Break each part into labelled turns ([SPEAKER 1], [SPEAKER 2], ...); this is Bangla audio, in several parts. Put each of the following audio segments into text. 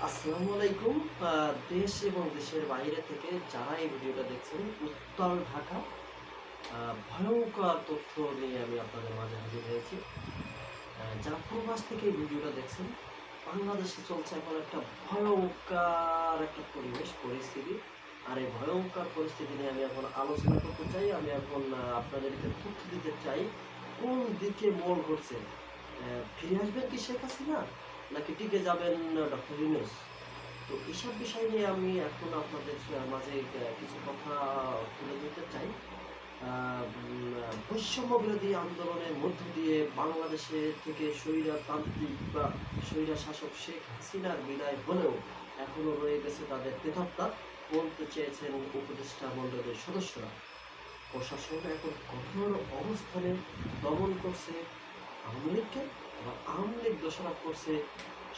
[SPEAKER 1] আসসালামু আলাইকুম। দেশ এবং দেশের বাইরে থেকে যারা এই ভিডিওটা দেখছেন, উত্তর ঢাকা ভয়ংকর তথ্য নিয়ে আমি আপনাদের মাঝে হাজির হয়েছি। যারা প্রবাস থেকে এই ভিডিওটা দেখছেন, বাংলাদেশে চলছে এখন একটা ভয়ংকর একটা পরিস্থিতি। আর এই ভয়ংকর পরিস্থিতি নিয়ে আমি এখন আলোচনা করতে চাই। আমি এখন আপনাদেরকে তথ্য দিতে চাই, কোন দিকে মোড় ঘুরছে। ফিরে আসবেন কি শেখ হাসিনা? নাকি টিকে যাবেন ডক্টর ইউনূস? তো এসব বিষয় নিয়ে আমি এখন আপনাদের মাঝে কিছু কথা তুলে ধরতে চাই। বৈষম্য বিরোধী আন্দোলনের মধ্য দিয়ে বাংলাদেশে থেকে স্বৈরতান্ত্রিক বা স্বৈরা শাসক শেখ হাসিনার বিদায় হলেও এখনো রয়ে গেছে তাদের প্রেতাত্মা, বলতে চেয়েছেন উপদেষ্টা মণ্ডলীর সদস্যরা। প্রশাসন এখন কঠোর অবস্থানে দমন করছে আওয়ামী লীগকে, আবার আওয়ামী লীগ দোষারোপ করছে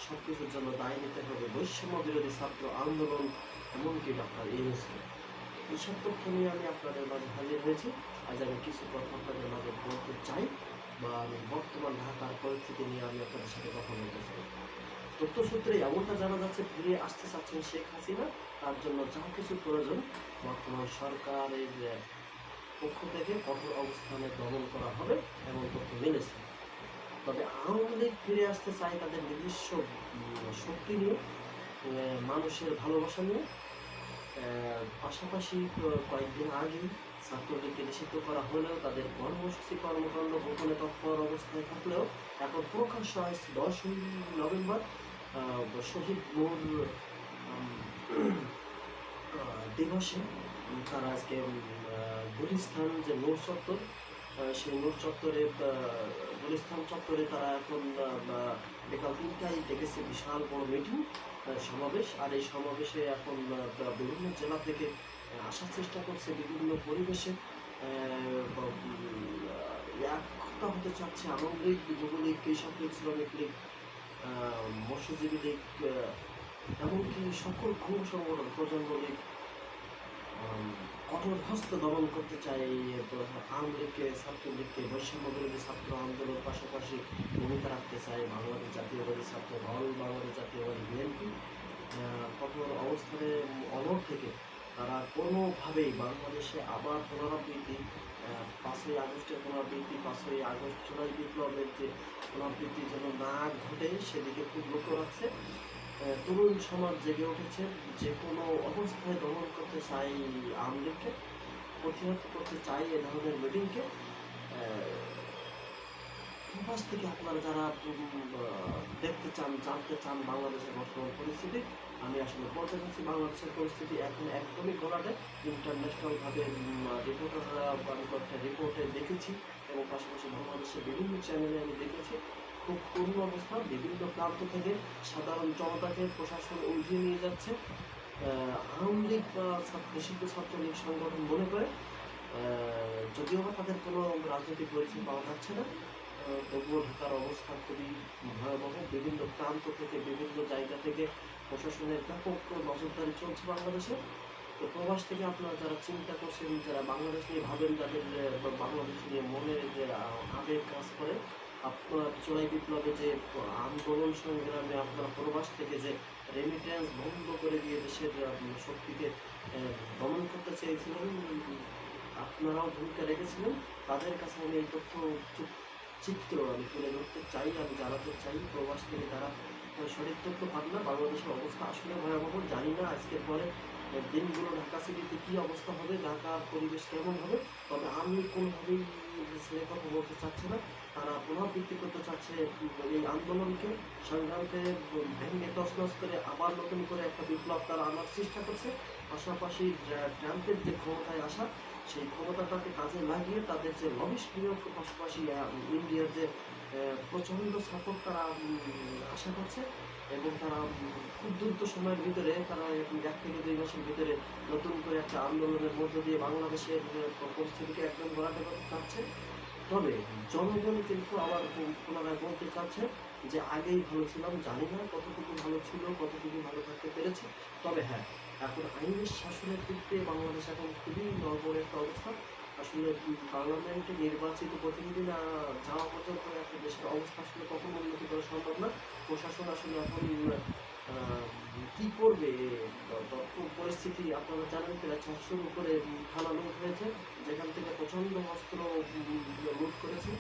[SPEAKER 1] সবকিছুর জন্য দায় নিতে হবে বৈষম্য বিরোধী ছাত্র আন্দোলন, এমনকি ডক্টর ইউনূসকে। এইসব তথ্য নিয়ে আমি আপনাদের মাঝে হাজির হয়েছি। আজ আমি কিছু কথা আপনাদের মাঝে বলতে চাই, বা আমি বর্তমান ঢাকার পরিস্থিতি নিয়ে আমি আপনাদের সাথে কথা বলতে চাই। তথ্যসূত্রে এমনটা জানা যাচ্ছে, ফিরে আসতে চাচ্ছেন শেখ হাসিনা। তার জন্য যা কিছু প্রয়োজন বর্তমান সরকারের পক্ষ থেকে কঠোর অবস্থানে দমন করা হবে, এমন তথ্য মিলেছে। তবে আওয়ামী লীগ ফিরে আসতে চায় তাদের নিজস্ব শক্তি নিয়ে, মানুষের ভালোবাসা নিয়ে। পাশাপাশি কয়েকদিন আগেই ছাত্রলীগকে নিষিদ্ধ করা হলেও তাদের কর্মসূচি কর্মকাণ্ড গোপনে তৎপর অবস্থায় থাকলেও এখন প্রকাশ্য আসছে 10ই নভেম্বর শহীদ নূর দিবসে। তারা আজকে গুলিস্তান যে নূর চত্বর, সেই নূর চত্বরে গুলিস্তান চত্বরে তারা এখন বিকাল 3টায় ডেকেছে বিশাল বড় মিটিং, সমাবেশ। আর এই সমাবেশে এখন বিভিন্ন জেলা থেকে আসার চেষ্টা করছে, বিভিন্ন পরিবেশে একতা হতে চাচ্ছে আওয়ামী লীগ, যুবলীগ, কৃষক লীগ, শ্রমিক লীগ, মৎস্যজীবী লীগ, এমনকি সকল ক্ষুদ্র সংগঠন, প্রজন্ম লীগ কঠোর হস্ত দমন করতে চায় আওয়ামী লীগকে, ছাত্রলীগকে। বৈষম্য বিরোধী ছাত্র আন্দোলনের পাশাপাশি ভূমিকা রাখতে চায় বাংলাদেশ জাতীয়বাদী ছাত্র দল, বাংলাদেশ জাতীয়বাদী বিএনপি। কঠোর অবস্থানে অনড় থেকে তারা কোনোভাবেই বাংলাদেশে আবার পুনরাবৃত্তি, 5ই আগস্টের পুনরাবৃত্তি, 5ই আগস্ট জুলাই বিপ্লবের যে পুনরাবৃত্তি যেন না ঘটে, সেদিকে খুব লক্ষ্য রাখছে। তরুণ সমাজ জেগে উঠেছে, যে কোনো অবস্থায় দমন করতে চাই আওয়ামী লীগকে, প্রতিহত করতে চাই এ ধরনের মিটিংকে। প্রবাস থেকে আপনারা যারা দেখতে চান, জানতে চান বাংলাদেশের বর্তমান পরিস্থিতি, আমি আসলে বলতে চাচ্ছি বাংলাদেশের পরিস্থিতি এখন একদমই ঘোলাটে। ইন্টারন্যাশনালভাবে রিপোর্টাররা, আমি কয়েকটা রিপোর্টে দেখেছি, এবং পাশাপাশি বাংলাদেশের বিভিন্ন চ্যানেলে আমি দেখেছি খুব করুণ অবস্থা। বিভিন্ন প্রান্ত থেকে সাধারণ জনতাকে প্রশাসন উঠিয়ে নিয়ে যাচ্ছে। আওয়ামী লীগ বা নিষিদ্ধ ছাত্রলীগ সংগঠন মনে করে, যদিও বা তাদের কোনো রাজনৈতিক পরিচয় পাওয়া যাচ্ছে না, তবুও ঢাকার অবস্থা খুবই ভয়াবহ। বিভিন্ন প্রান্ত থেকে, বিভিন্ন জায়গা থেকে প্রশাসনের ব্যাপক নজরদারি চলছে বাংলাদেশে। তো প্রবাস থেকে আপনারা যারা চিন্তা করছেন, যারা বাংলাদেশ নিয়ে ভাবেন, যাদের বাংলাদেশ নিয়ে মনে যে আবেগ কাজ করে, আপনার জুলাই বিপ্লবে যে আন্দোলন সংগ্রামে আপনারা প্রবাস থেকে যে রেমিটেন্স বন্ধ করে দিয়ে দেশের শক্তিকে দমন করতে চেয়েছিলেন, আপনারাও ভূমিকা রেখেছিলেন। তাদের কাছে আমি এই তথ্য চিত্র আমি তুলে ধরতে চাই, আমি জানাতে চাই। প্রবাস থেকে তারা সঠিক তথ্য পান না। বাংলাদেশের অবস্থা আসলে ভয়াবহ। জানি না আজকের পরে দিনগুলো ঢাকা সিটিতে কী অবস্থা হবে, ঢাকার পরিবেশ কেমন হবে। তবে আমি কোনোভাবেই ছেড়ে কথা বলতে চাচ্ছি না। তারা পুনরাবৃত্তি করতে চাচ্ছে এই আন্দোলনকে, সংগ্রামকে ভেঙে তছনছ করে আবার নতুন করে একটা বিপ্লব তারা আনার চেষ্টা করছে। পাশাপাশি ট্রাম্পের যে ক্ষমতায় আসা, সেই ক্ষমতাটাকে কাজে লাগিয়ে তাদের যে লবিস্ট নিয়োগ, পাশাপাশি ইন্ডিয়ার যে প্রচণ্ড সাপোর্ট তারা আশা করছে, এবং তারা খুব দ্রুত সময়ের ভিতরে, তারা 1 থেকে 2 মাসের ভিতরে নতুন করে একটা আন্দোলনের মধ্য দিয়ে বাংলাদেশের পরিস্থিতিকে একদম গড়াতে চাচ্ছে। তবে জনগণ কিন্তু আবার পুনরায় বলতে চাচ্ছে যে আগেই ভালো ছিলাম। জানি না কতটুকু ভালো ছিল, কতটুকু ভালো থাকতে পেরেছে। তবে হ্যাঁ, এখন আইনের শাসনের দিক দিয়ে বাংলাদেশ এখন খুবই নড়বড়ে একটা অবস্থা। আসলে পার্লামেন্টে নির্বাচিত প্রতিনিধি না যাওয়া পর্যন্ত একটা দেশের অবস্থা আসলে কখনো উন্নতি করা সম্ভব না। প্রশাসন আসলে এখন আহ, কি করবে? পরিস্থিতি আপনারা জানেন, প্রায় 400-র উপরে থানা লুট হয়েছে, যেখান থেকে প্রচণ্ড অস্ত্র লুট করেছে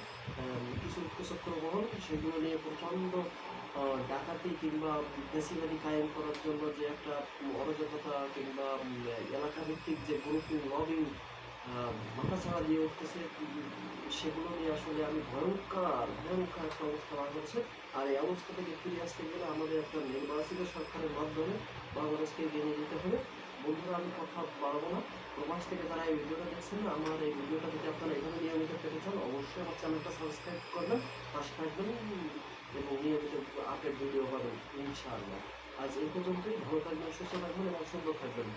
[SPEAKER 1] কিছু কুচক্র মহল। সেগুলো নিয়ে প্রচণ্ড ডাকাতি কিংবা ফ্যাসিলিটি কায়েম করার জন্য যে একটা অরাজকতা কিংবা এলাকা ভিত্তিক যে গ্রুপিং লবিং মাথাছাড়া দিয়ে উঠতেছে, সেগুলো নিয়ে আসলে আমি ভয়ঙ্কর ভয়ঙ্কর একটা অবস্থা বাংলাদেশে। আর এই অবস্থা থেকে ফিরে আসতে গেলে আমাদের একটা নির্বাচিত সরকারের মাধ্যমে বাংলাদেশকে এগিয়ে নিয়ে যেতে হবে। বন্ধুরা, আমি কথা বাড়াবো না। প্রবাস থেকে যারা এই ভিডিওটা দেখছেন, আমার এই ভিডিওটা যদি আপনারা এখানে নিয়মিত পেতে চান, অবশ্যই আমার চ্যানেলটা সাবস্ক্রাইব করবেন, পাশে থাকবেন এবং নিয়মিত আপডেট ভিডিও পাবেন ইনশাআল্লাহ। আজ এই পর্যন্তই। ভালো থাকবেন, সুস্থ থাকবেন এবং সুন্দর থাকবেন।